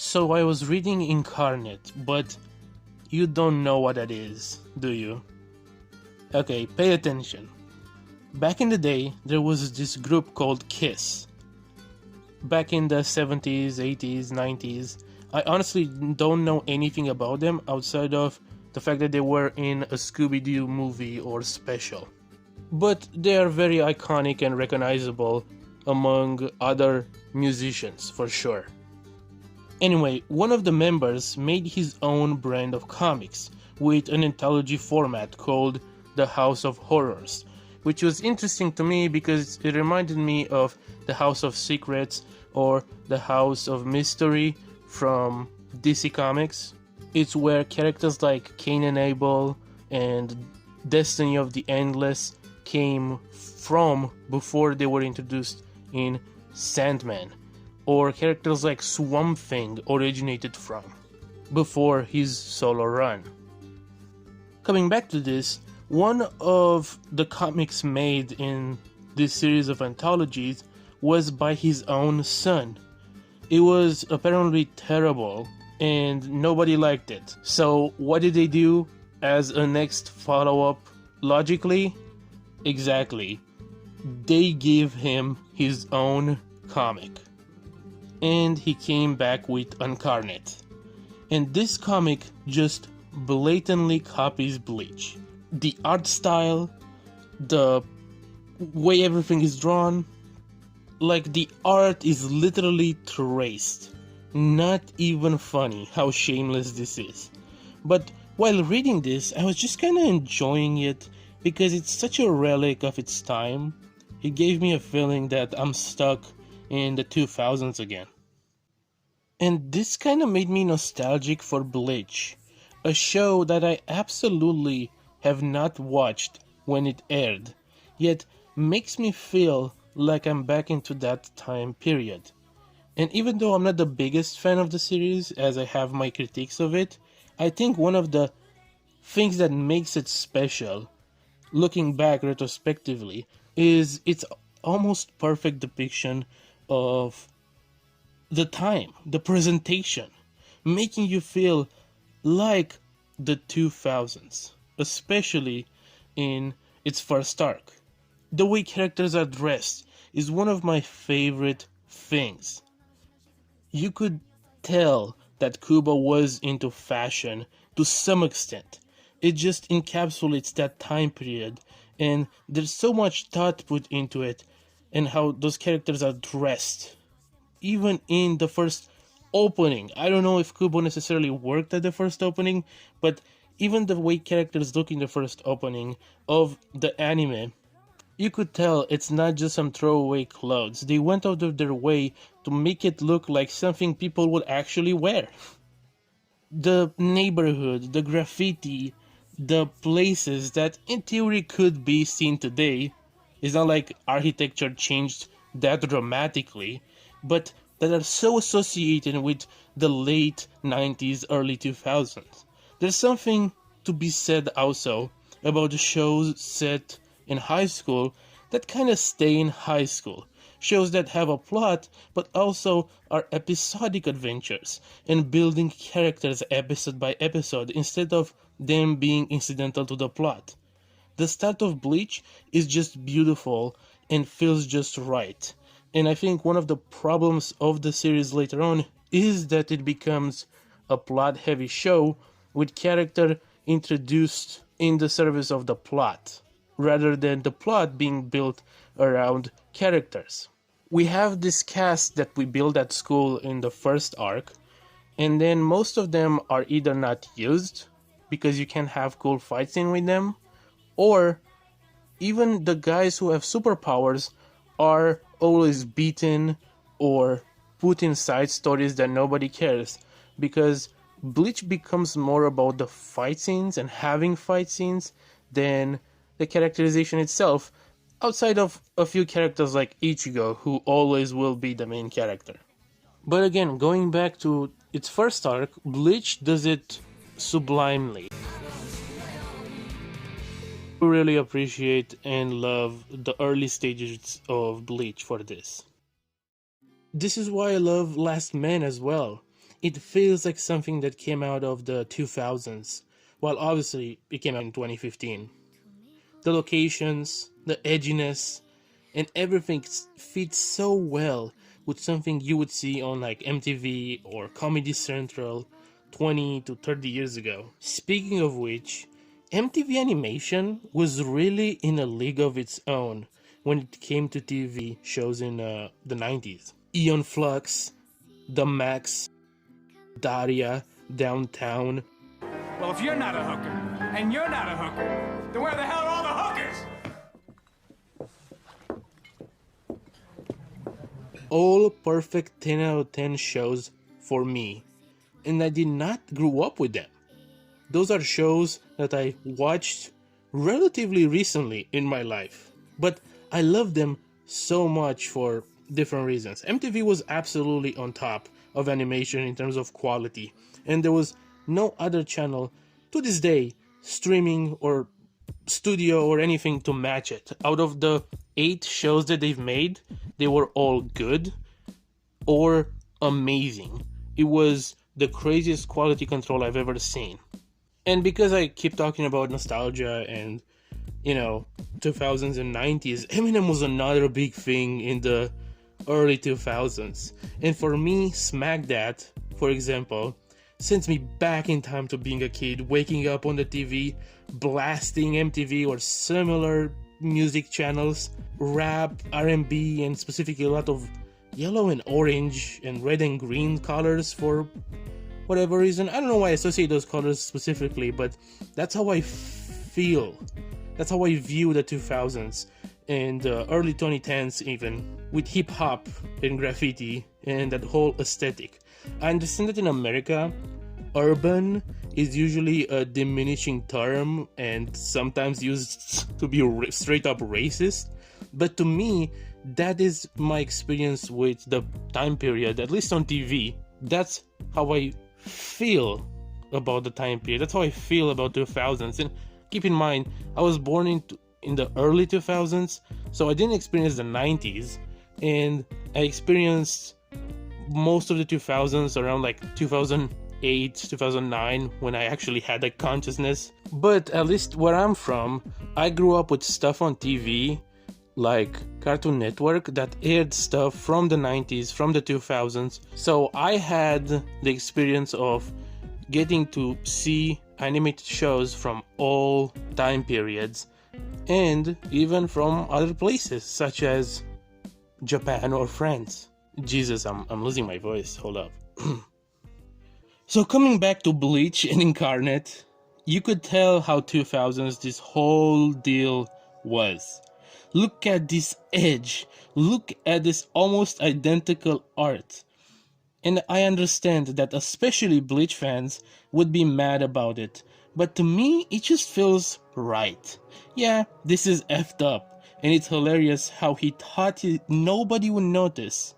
So I was reading Incarnate, but you don't know what that is, do you? Okay, pay attention. Back in the day, there was this group called Kiss. Back in the 70s, 80s, 90s, I honestly don't know anything about them outside of the fact that they were in a Scooby-Doo movie or special. But they are very iconic and recognizable among other musicians, for sure. Anyway, one of the members made his own brand of comics with an anthology format called The House of Horrors, which was interesting to me because it reminded me of The House of Secrets or The House of Mystery from DC Comics. It's where characters like Cain and Abel and Destiny of the Endless came from before they were introduced in Sandman, or characters like Swamp Thing originated from before his solo run. Coming back to this, one of the comics made in this series of anthologies was by his own son. It was apparently terrible and nobody liked it. So what did they do as a next follow-up? Logically, exactly, they gave him his own comic. And he came back with Incarnate. And this comic just blatantly copies Bleach. The art style, the way everything is drawn, like the art is literally traced. Not even funny how shameless this is. But while reading this, I was just kinda enjoying it because it's such a relic of its time. It gave me a feeling that I'm stuck in the 2000s again. And this kinda made me nostalgic for Bleach, a show that I absolutely have not watched when it aired, yet makes me feel like I'm back into that time period. And even though I'm not the biggest fan of the series, as I have my critiques of it, I think one of the things that makes it special, looking back retrospectively, is its almost perfect depiction of the time, the presentation, making you feel like the 2000s, especially in its first arc. The way characters are dressed is one of my favorite things. You could tell that Kubo was into fashion to some extent. It just encapsulates that time period, and there's so much thought put into it and how those characters are dressed. Even in the first opening, I don't know if Kubo necessarily worked at the first opening, but even the way characters look in the first opening of the anime, you could tell it's not just some throwaway clothes. They went out of their way to make it look like something people would actually wear. The neighborhood, the graffiti, the places that in theory could be seen today, it's not like architecture changed that dramatically, but that are so associated with the late 90s, early 2000s. There's something to be said also about the shows set in high school that kind of stay in high school. Shows that have a plot but also are episodic adventures and building characters episode by episode instead of them being incidental to the plot. The start of Bleach is just beautiful and feels just right. And I think one of the problems of the series later on is that it becomes a plot-heavy show with character introduced in the service of the plot, rather than the plot being built around characters. We have this cast that we build at school in the first arc, and then most of them are either not used, because you can't have cool fight scene with them, or even the guys who have superpowers are always beaten or put in side stories that nobody cares, because Bleach becomes more about the fight scenes and having fight scenes than the characterization itself, outside of a few characters like Ichigo, who always will be the main character. But again, going back to its first arc, Bleach does it sublimely. I really appreciate and love the early stages of Bleach for this. This is why I love Last Man as well. it feels like something that came out of the 2000s, while obviously it came out in 2015. The locations, the edginess, and everything fits so well with something you would see on like MTV or Comedy Central 20 to 30 years ago. Speaking of which, MTV animation was really in a league of its own when it came to TV shows in the 90s. Eon Flux, The Max, Daria, Downtown. Well, if you're not a hooker, and you're not a hooker, then where the hell are all the hookers? All perfect 10 out of 10 shows for me, and I did not grow up with them. Those are shows that I watched relatively recently in my life, but I love them so much for different reasons. MTV was absolutely on top of animation in terms of quality, and there was no other channel to this day, streaming or studio or anything, to match it. Out of the 8 shows that they've made, they were all good or amazing. It was the craziest quality control I've ever seen. And because I keep talking about nostalgia and, 2000s and 90s, Eminem was another big thing in the early 2000s. And for me, Smack That, for example, sends me back in time to being a kid, waking up on the TV, blasting MTV or similar music channels, rap, R&B, and specifically a lot of yellow and orange and red and green colors for whatever reason. I don't know why I associate those colors specifically, but that's how I feel. That's how I view the 2000s and early 2010s, even with hip hop and graffiti and that whole aesthetic. I understand that in America, urban is usually a diminishing term and sometimes used to be straight up racist, but to me, that is my experience with the time period, at least on TV. That's how I feel about the time period. That's how I feel about 2000s. And keep in mind, I was born in the early 2000s, so I didn't experience the 90s, and I experienced most of the 2000s around like 2008, 2009, when I actually had a consciousness. But at least where I'm from, I grew up with stuff on TV like Cartoon Network that aired stuff from the 90s, from the 2000s. So I had the experience of getting to see animated shows from all time periods and even from other places such as Japan or France. Jesus, I'm losing my voice. Hold up. So coming back to Bleach and Incarnate, you could tell how 2000s this whole deal was. Look at this edge. Look at this almost identical art. And I understand that especially Bleach fans would be mad about it, but to me it just feels right. Yeah, this is effed up, and it's hilarious how he thought nobody would notice,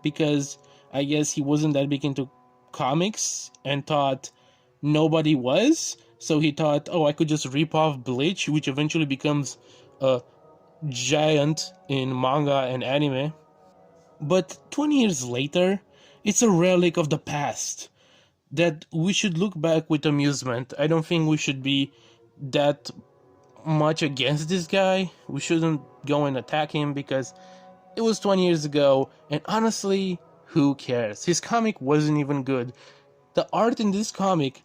because I guess he wasn't that big into comics and thought nobody was, so he thought, oh, I could just rip off Bleach, which eventually becomes a giant in manga and anime. But 20 years later, it's a relic of the past that we should look back with amusement. I don't think we should be that much against this guy. We shouldn't go and attack him because it was 20 years ago, and honestly, who cares? His comic wasn't even good. The art in this comic,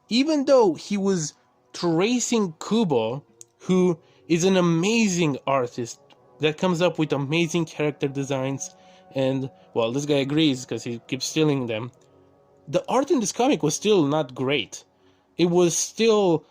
even though he was tracing Kubo, who is an amazing artist that comes up with amazing character designs, and, well, this guy agrees because he keeps stealing them. The art in this comic was still not great. It was still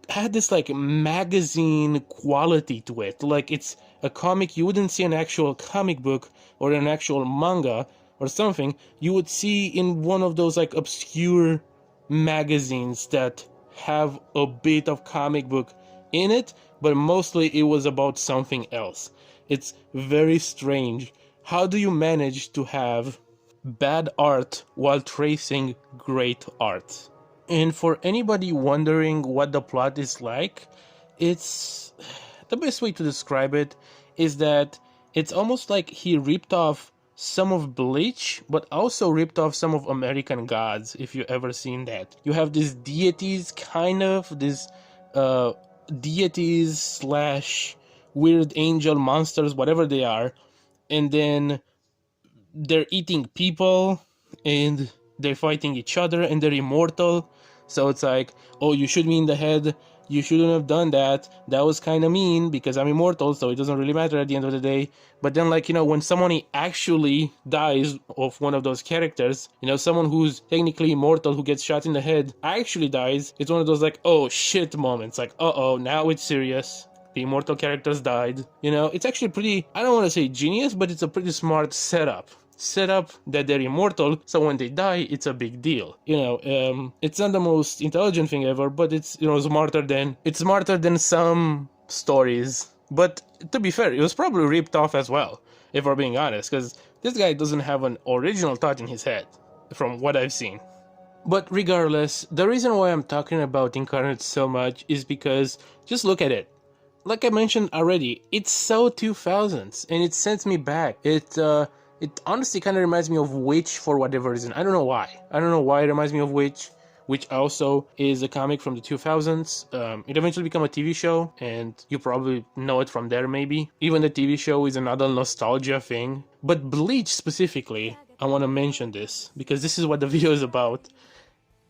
had this like magazine quality to it. Like it's a comic you wouldn't see an actual comic book or an actual manga or something. You would see in one of those like obscure magazines that have a bit of comic book in it, but mostly it was about something else. It's very strange. How do you manage to have bad art while tracing great art? And for anybody wondering what the plot is like, it's the best way to describe it is that it's almost like he ripped off some of Bleach, but also ripped off some of American Gods, if you ever seen that. You have these deities, kind of, these deities slash weird angel monsters, whatever they are, and then they're eating people, and they're fighting each other, and they're immortal. So it's like, oh, you shoot me in the head, you shouldn't have done that, that was kind of mean because I'm immortal, so it doesn't really matter at the end of the day. But then, like, when someone actually dies of one of those characters, someone who's technically immortal who gets shot in the head actually dies, it's one of those like, oh shit moments, like, uh-oh, now it's serious. The immortal characters died. It's actually pretty, I don't want to say genius, but it's a pretty smart setup that they're immortal, so when they die, it's a big deal. It's not the most intelligent thing ever, but it's smarter than some stories. But to be fair, it was probably ripped off as well, if we're being honest, because this guy doesn't have an original thought in his head, from what I've seen. But regardless, the reason why I'm talking about Incarnate so much is because just look at it. Like I mentioned already, it's so 2000s, and it sends me back. It honestly kind of reminds me of Witch for whatever reason. I don't know why. I don't know why it reminds me of Witch, which also is a comic from the 2000s. It eventually became a TV show, and you probably know it from there maybe. Even the TV show is another nostalgia thing. But Bleach specifically, I want to mention this, because this is what the video is about.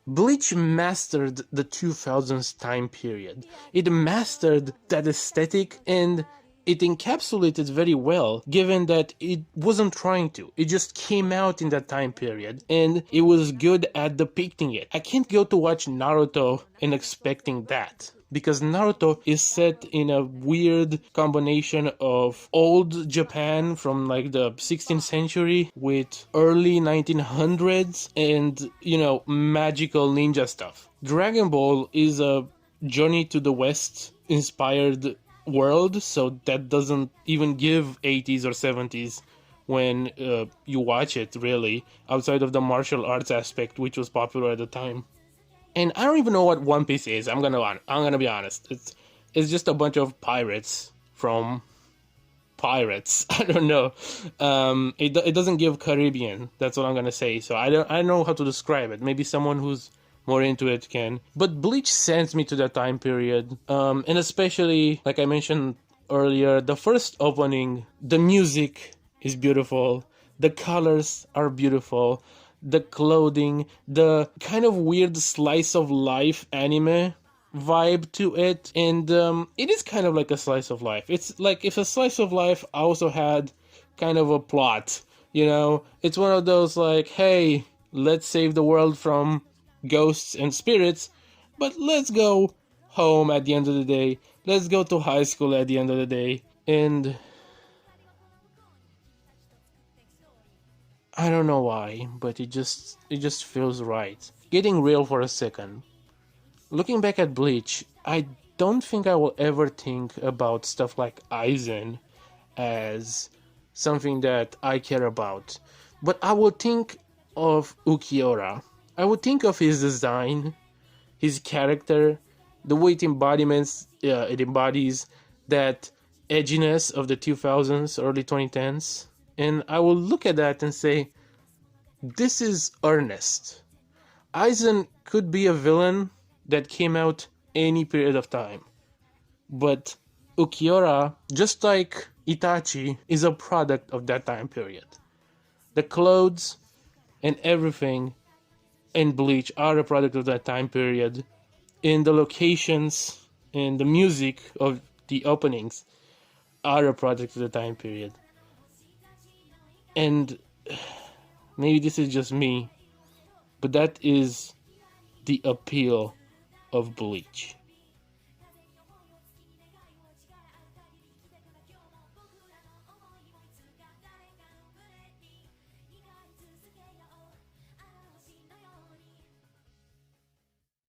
Bleach mastered the 2000s time period. It mastered that aesthetic, and it encapsulated very well, given that it wasn't trying to. It just came out in that time period, and it was good at depicting it. I can't go to watch Naruto and expecting that, because Naruto is set in a weird combination of old Japan from like the 16th century with early 1900s and, magical ninja stuff. Dragon Ball is a journey to the West inspired world, so that doesn't even give 80s or 70s when you watch it, really, outside of the martial arts aspect, which was popular at the time. And I don't even know what One Piece is. I'm gonna be honest. It's just a bunch of pirates from pirates. I don't know. It doesn't give Caribbean. That's what I'm gonna say. So I don't know how to describe it. Maybe someone who's more into it can. But Bleach sends me to that time period. And especially, like I mentioned earlier, the first opening, the music is beautiful. The colors are beautiful. The clothing, the kind of weird slice of life anime vibe to it, and it is kind of like a slice of life. It's like if a slice of life also had kind of a plot, it's one of those like, hey, let's save the world from ghosts and spirits, but let's go home at the end of the day, let's go to high school at the end of the day. And I don't know why, but it just feels right. Getting real for a second. Looking back at Bleach, I don't think I will ever think about stuff like Aizen as something that I care about. But I would think of Ukiura. I would think of his design, his character, the way it embodies that edginess of the 2000s, early 2010s. And I will look at that and say, this is earnest. Aizen could be a villain that came out any period of time. But Ukiura, just like Itachi, is a product of that time period. The clothes and everything in Bleach are a product of that time period. And the locations and the music of the openings are a product of the time period. And maybe this is just me, but that is the appeal of Bleach.